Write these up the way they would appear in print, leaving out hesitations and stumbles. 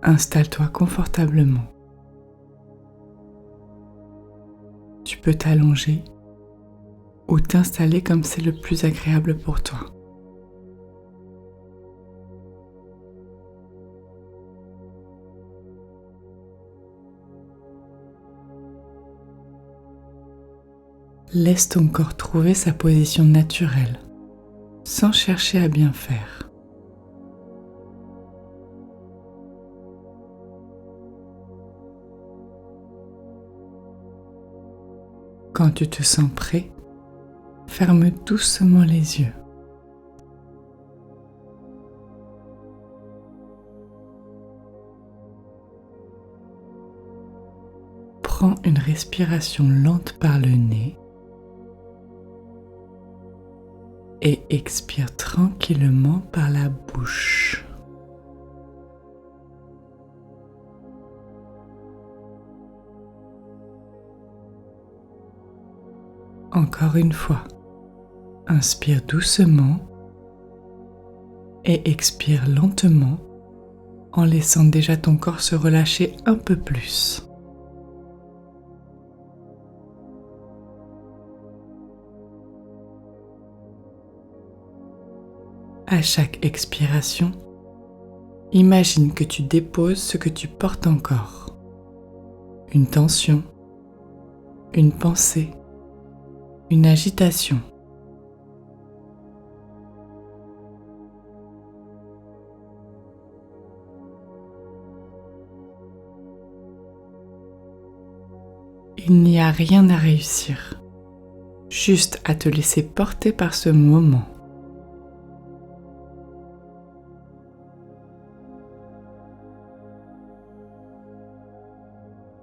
Installe-toi confortablement. Tu peux t'allonger ou t'installer comme c'est le plus agréable pour toi. Laisse ton corps trouver sa position naturelle, sans chercher à bien faire. Quand tu te sens prêt, ferme doucement les yeux. Prends une respiration lente par le nez et expire tranquillement par la bouche. Encore une fois, inspire doucement et expire lentement en laissant déjà ton corps se relâcher un peu plus. À chaque expiration, imagine que tu déposes ce que tu portes encore. Une tension, une pensée, une agitation. Il n'y a rien à réussir, juste à te laisser porter par ce moment.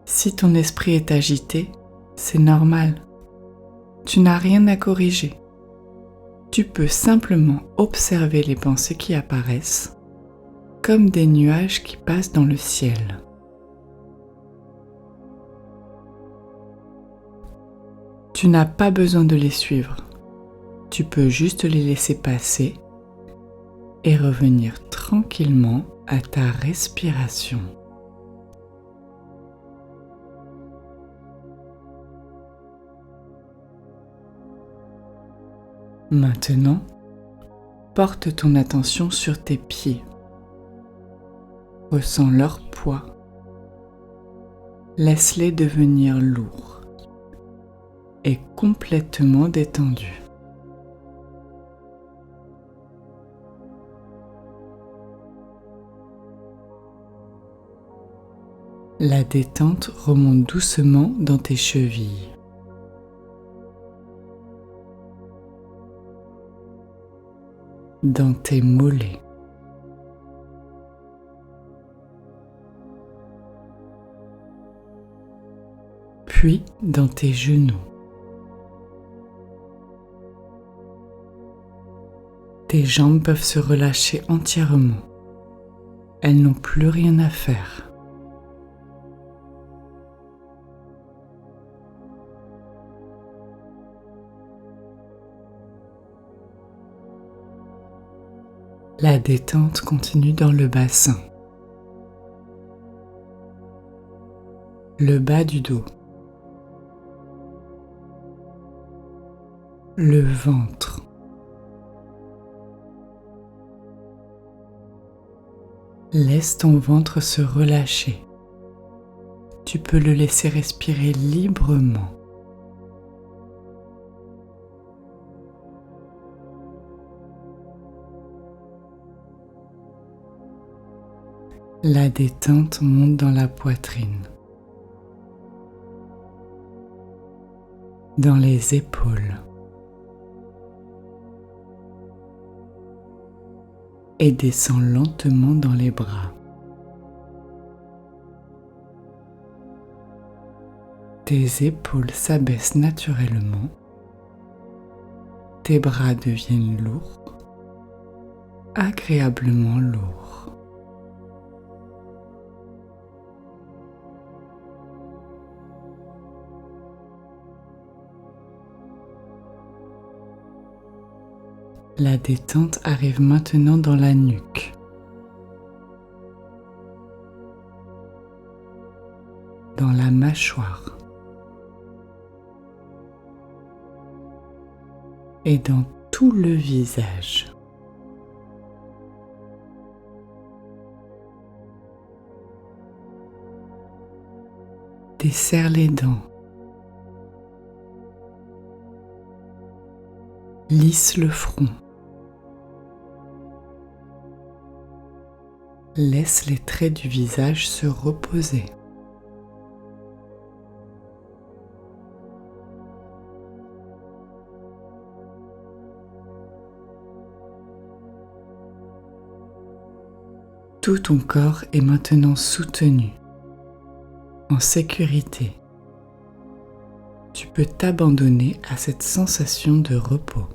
Si ton esprit est agité, c'est normal. Tu n'as rien à corriger. Tu peux simplement observer les pensées qui apparaissent, comme des nuages qui passent dans le ciel. Tu n'as pas besoin de les suivre. Tu peux juste les laisser passer et revenir tranquillement à ta respiration. Maintenant, porte ton attention sur tes pieds. Ressens leur poids. Laisse-les devenir lourds et complètement détendus. La détente remonte doucement dans tes chevilles. Dans tes mollets. Puis dans tes genoux. Tes jambes peuvent se relâcher entièrement. Elles n'ont plus rien à faire. La détente continue dans le bassin, le bas du dos, le ventre, laisse ton ventre se relâcher. Tu peux le laisser respirer librement. La détente monte dans la poitrine, dans les épaules et descend lentement dans les bras. Tes épaules s'abaissent naturellement, tes bras deviennent lourds, agréablement lourds. La détente arrive maintenant dans la nuque. dans la mâchoire et dans tout le visage. Desserre les dents. Lisse le front. Laisse les traits du visage se reposer. Tout ton corps est maintenant soutenu, en sécurité. Tu peux t'abandonner à cette sensation de repos.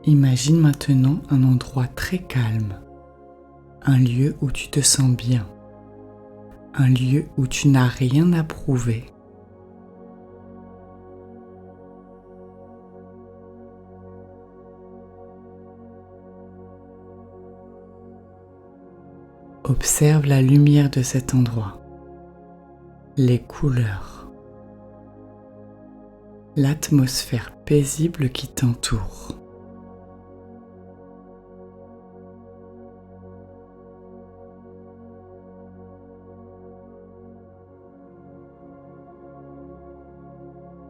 Imagine maintenant un endroit très calme, un lieu où tu te sens bien, un lieu où tu n'as rien à prouver. Observe la lumière de cet endroit, les couleurs, l'atmosphère paisible qui t'entoure.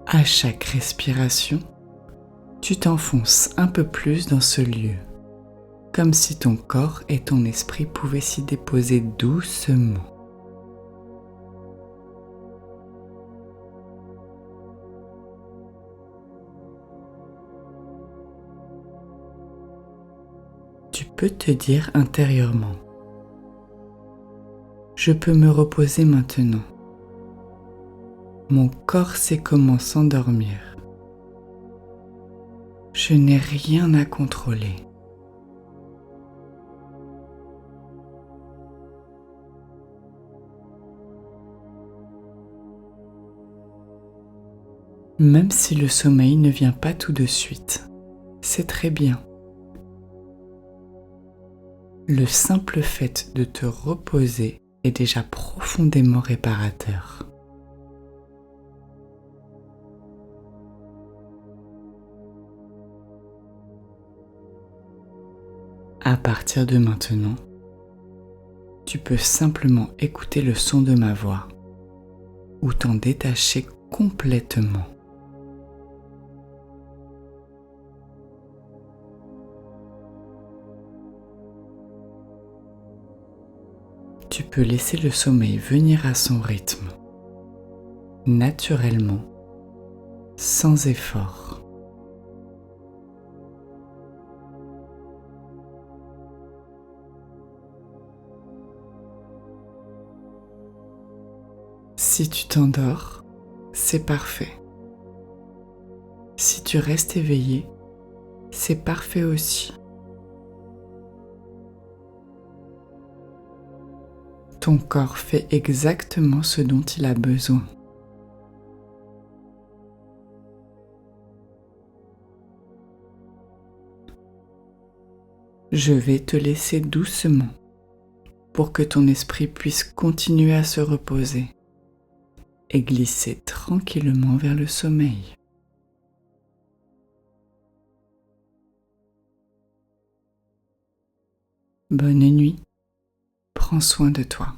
À chaque respiration, tu t'enfonces un peu plus dans ce lieu, comme si ton corps et ton esprit pouvaient s'y déposer doucement. Tu peux te dire intérieurement: je peux me reposer maintenant. Mon corps sait comment s'endormir. Je n'ai rien à contrôler. Même si le sommeil ne vient pas tout de suite, c'est très bien. Le simple fait de te reposer est déjà profondément réparateur. À partir de maintenant, tu peux simplement écouter le son de ma voix ou t'en détacher complètement. Tu peux laisser le sommeil venir à son rythme, naturellement, sans effort. Si tu t'endors, c'est parfait. Si tu restes éveillé, c'est parfait aussi. Ton corps fait exactement ce dont il a besoin. Je vais te laisser doucement pour que ton esprit puisse continuer à se reposer et glisser tranquillement vers le sommeil. Bonne nuit, prends soin de toi.